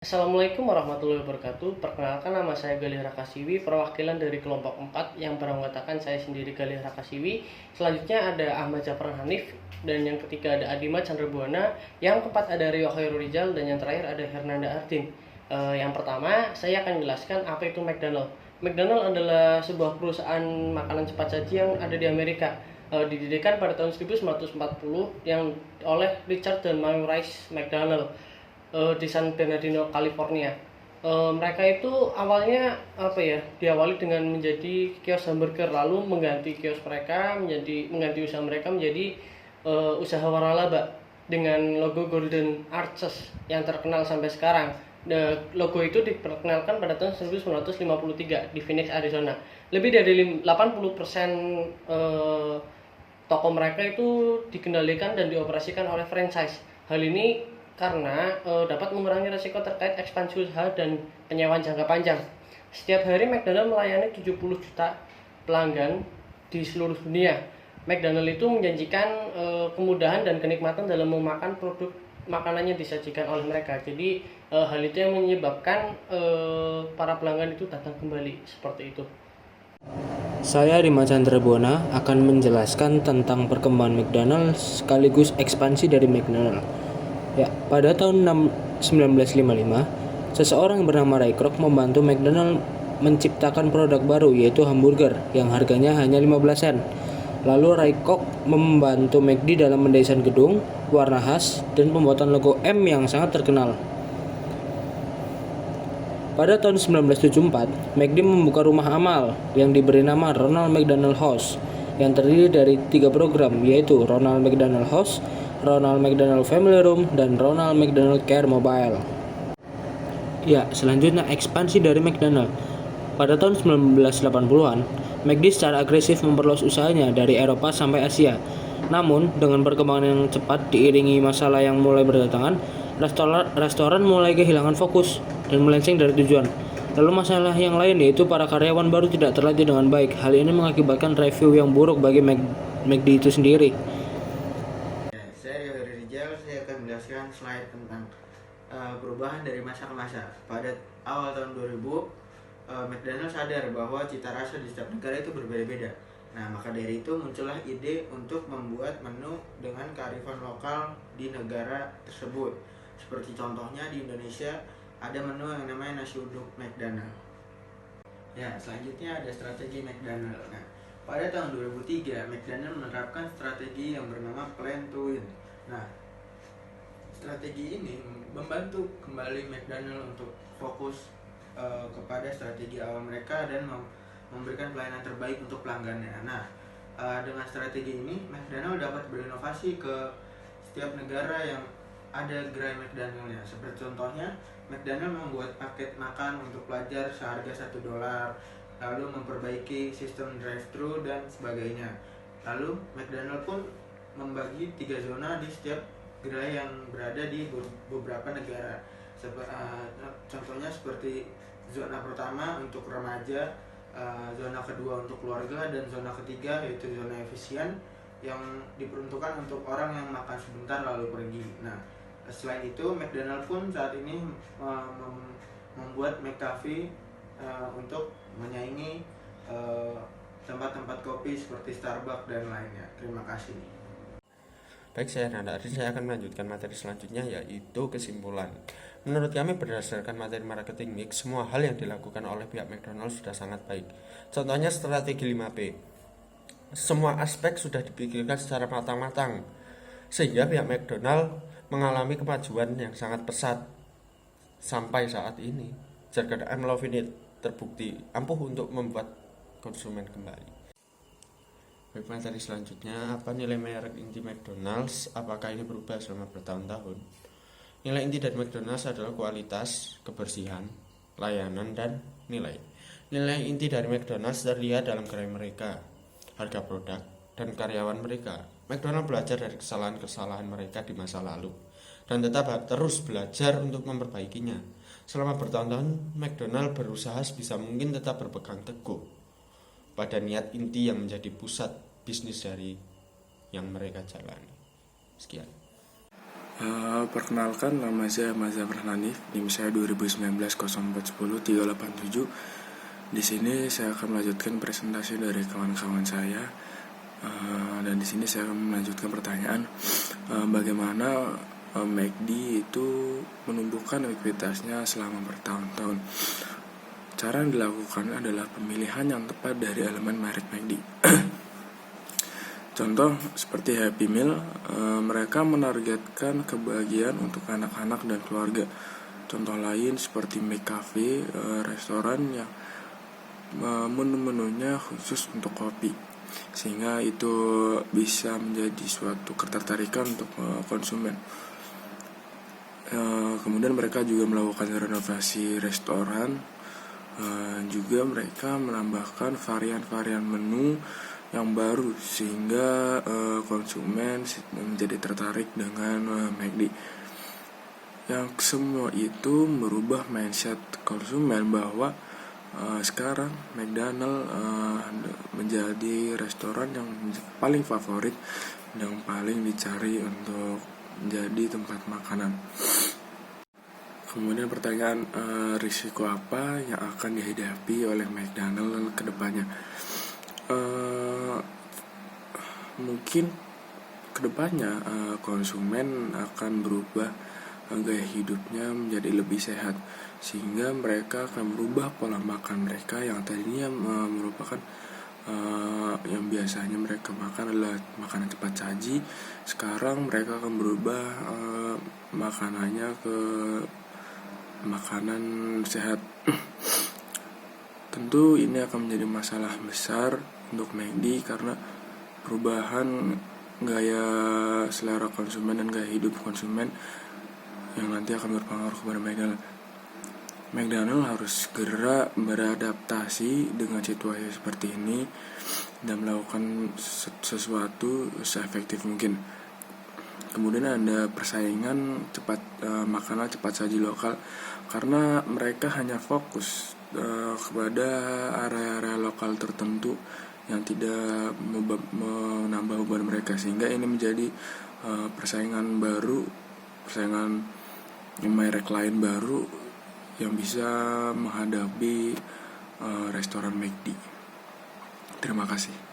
Assalamualaikum warahmatullahi wabarakatuh. Perkenalkan, nama saya Galih Rakasiwi, perwakilan dari kelompok 4 yang beranggotakan saya sendiri, Galih Rakasiwi. Selanjutnya ada Ahmad Jafar Hanif, dan yang ketiga ada Adima Chandra Buana, yang keempat ada Rio Khairul Rizal, dan yang terakhir ada Hernanda Ardin. Yang pertama, saya akan menjelaskan apa itu McDonald. McDonald adalah sebuah perusahaan makanan cepat saji yang ada di Amerika. Didirikan pada tahun 1940 yang oleh Richard dan Mary Rice McDonald di San Bernardino, California. Mereka itu awalnya diawali dengan menjadi kios hamburger, lalu mengganti usaha mereka menjadi usaha waralaba dengan logo Golden Arches yang terkenal sampai sekarang. Logo itu diperkenalkan pada tahun 1953 di Phoenix, Arizona. Lebih dari 80% toko mereka itu dikendalikan dan dioperasikan oleh franchise. Hal ini karena dapat mengurangi risiko terkait ekspansi usaha dan penyewaan jangka panjang. Setiap hari McDonald melayani 70 juta pelanggan di seluruh dunia. McDonald itu menjanjikan kemudahan dan kenikmatan dalam memakan produk makanan yang disajikan oleh mereka. Jadi hal itu yang menyebabkan para pelanggan itu datang kembali, seperti itu. Saya Rima Chandra Buana akan menjelaskan tentang perkembangan McDonald sekaligus ekspansi dari McDonald. Ya, pada tahun 1955, seseorang bernama Ray Kroc membantu McDonald menciptakan produk baru, yaitu hamburger yang harganya hanya 15 sen. Lalu Ray Kroc membantu McD dalam mendesain gedung, warna khas, dan pembuatan logo M yang sangat terkenal. Pada tahun 1974, McD membuka rumah amal yang diberi nama Ronald McDonald House yang terdiri dari 3 program, yaitu Ronald McDonald House, Ronald McDonald Family Room, dan Ronald McDonald Care Mobile. Ya, selanjutnya ekspansi dari McDonald. Pada tahun 1980-an, McD secara agresif memperluas usahanya dari Eropa sampai Asia. Namun, dengan perkembangan yang cepat diiringi masalah yang mulai berdatangan, restoran mulai kehilangan fokus dan melenceng dari tujuan. Lalu masalah yang lain yaitu para karyawan baru tidak terlatih dengan baik. Hal ini mengakibatkan review yang buruk bagi McD itu sendiri. Saya Rio Rizal, saya akan menjelaskan slide tentang perubahan dari masa ke masa. Pada awal tahun 2000, McDonald sadar bahwa cita rasa di setiap negara itu berbeda-beda. Nah, maka dari itu muncullah ide untuk membuat menu dengan kearifan lokal di negara tersebut. Seperti contohnya di Indonesia ada menu yang namanya nasi uduk McDonald. Ya, selanjutnya ada strategi McDonald. Nah, pada tahun 2003, McDonald menerapkan strategi yang bernama Plan to Win. Nah, strategi ini membantu kembali McDonald untuk fokus kepada strategi awal mereka dan memberikan pelayanan terbaik untuk pelanggannya. Nah, dengan strategi ini McDonald dapat berinovasi ke setiap negara yang ada gerai McDonald-nya. Seperti contohnya, McDonald membuat paket makan untuk pelajar seharga $1, lalu memperbaiki sistem drive-thru dan sebagainya. Lalu McDonald pun membagi 3 zona di setiap gerai yang berada di beberapa negara. Contohnya seperti zona pertama untuk remaja, zona kedua untuk keluarga, dan zona ketiga yaitu zona efisien yang diperuntukkan untuk orang yang makan sebentar lalu pergi. Nah, selain itu McDonald pun saat ini membuat McCafe untuk menyaingi tempat-tempat kopi seperti Starbucks dan lainnya. Terima kasih. Baik, saya Hernanda Ardin, saya akan melanjutkan materi selanjutnya, yaitu kesimpulan. Menurut kami, berdasarkan materi marketing mix, semua hal yang dilakukan oleh pihak McDonald's sudah sangat baik. Contohnya strategi 5P. Semua aspek sudah dipikirkan secara matang-matang, sehingga pihak McDonald mengalami kemajuan yang sangat pesat sampai saat ini. Jargon I'm loving it terbukti ampuh untuk membuat konsumen kembali. Baik, materi selanjutnya, apa nilai merek inti McDonald's? Apakah ini berubah selama bertahun-tahun? Nilai inti dari McDonald's adalah kualitas, kebersihan, layanan, dan nilai. Nilai inti dari McDonald's terlihat dalam gerai mereka, harga produk, dan karyawan mereka. McDonald's belajar dari kesalahan-kesalahan mereka di masa lalu dan tetap terus belajar untuk memperbaikinya. Selama bertahun-tahun, McDonald's berusaha sebisa mungkin tetap berpegang teguh pada niat inti yang menjadi pusat bisnis dari yang mereka jalani. Sekian. Perkenalkan, nama saya Mazhar Hanif, NIM saya 2019-0410-387. Di sini saya akan melanjutkan presentasi dari kawan-kawan saya. Dan di sini saya akan melanjutkan pertanyaan bagaimana McD itu menumbuhkan aktivitasnya selama bertahun-tahun. Cara yang dilakukan adalah pemilihan yang tepat dari elemen merek McD. Contoh seperti Happy Meal, mereka menargetkan kebahagiaan untuk anak-anak dan keluarga. Contoh lain seperti McCafe, restoran yang menu-menunya khusus untuk kopi, sehingga itu bisa menjadi suatu ketertarikan untuk konsumen. Kemudian mereka juga melakukan renovasi restoran, juga mereka menambahkan varian-varian menu yang baru sehingga konsumen menjadi tertarik dengan McD. Yang semua itu merubah mindset konsumen bahwa sekarang McDonald menjadi restoran yang paling favorit, yang paling dicari untuk menjadi tempat makanan. Kemudian pertanyaan, risiko apa yang akan dihadapi oleh McDonald ke depannya? Mungkin kedepannya konsumen akan berubah gaya hidupnya menjadi lebih sehat, sehingga mereka akan merubah pola makan mereka yang tadinya merupakan yang biasanya mereka makan adalah makanan cepat saji. Sekarang mereka akan berubah makanannya ke makanan sehat. Tentu ini akan menjadi masalah besar untuk McD karena perubahan gaya selera konsumen dan gaya hidup konsumen yang nanti akan berpengaruh kepada McDonald. McDonald harus segera beradaptasi dengan situasi seperti ini dan melakukan sesuatu seefektif mungkin. Kemudian ada persaingan makanan cepat saji lokal, karena mereka hanya fokus kepada area-area lokal tertentu yang tidak menambah beban mereka, sehingga ini menjadi persaingan merek lain baru yang bisa menghadapi restoran McD. Terima kasih.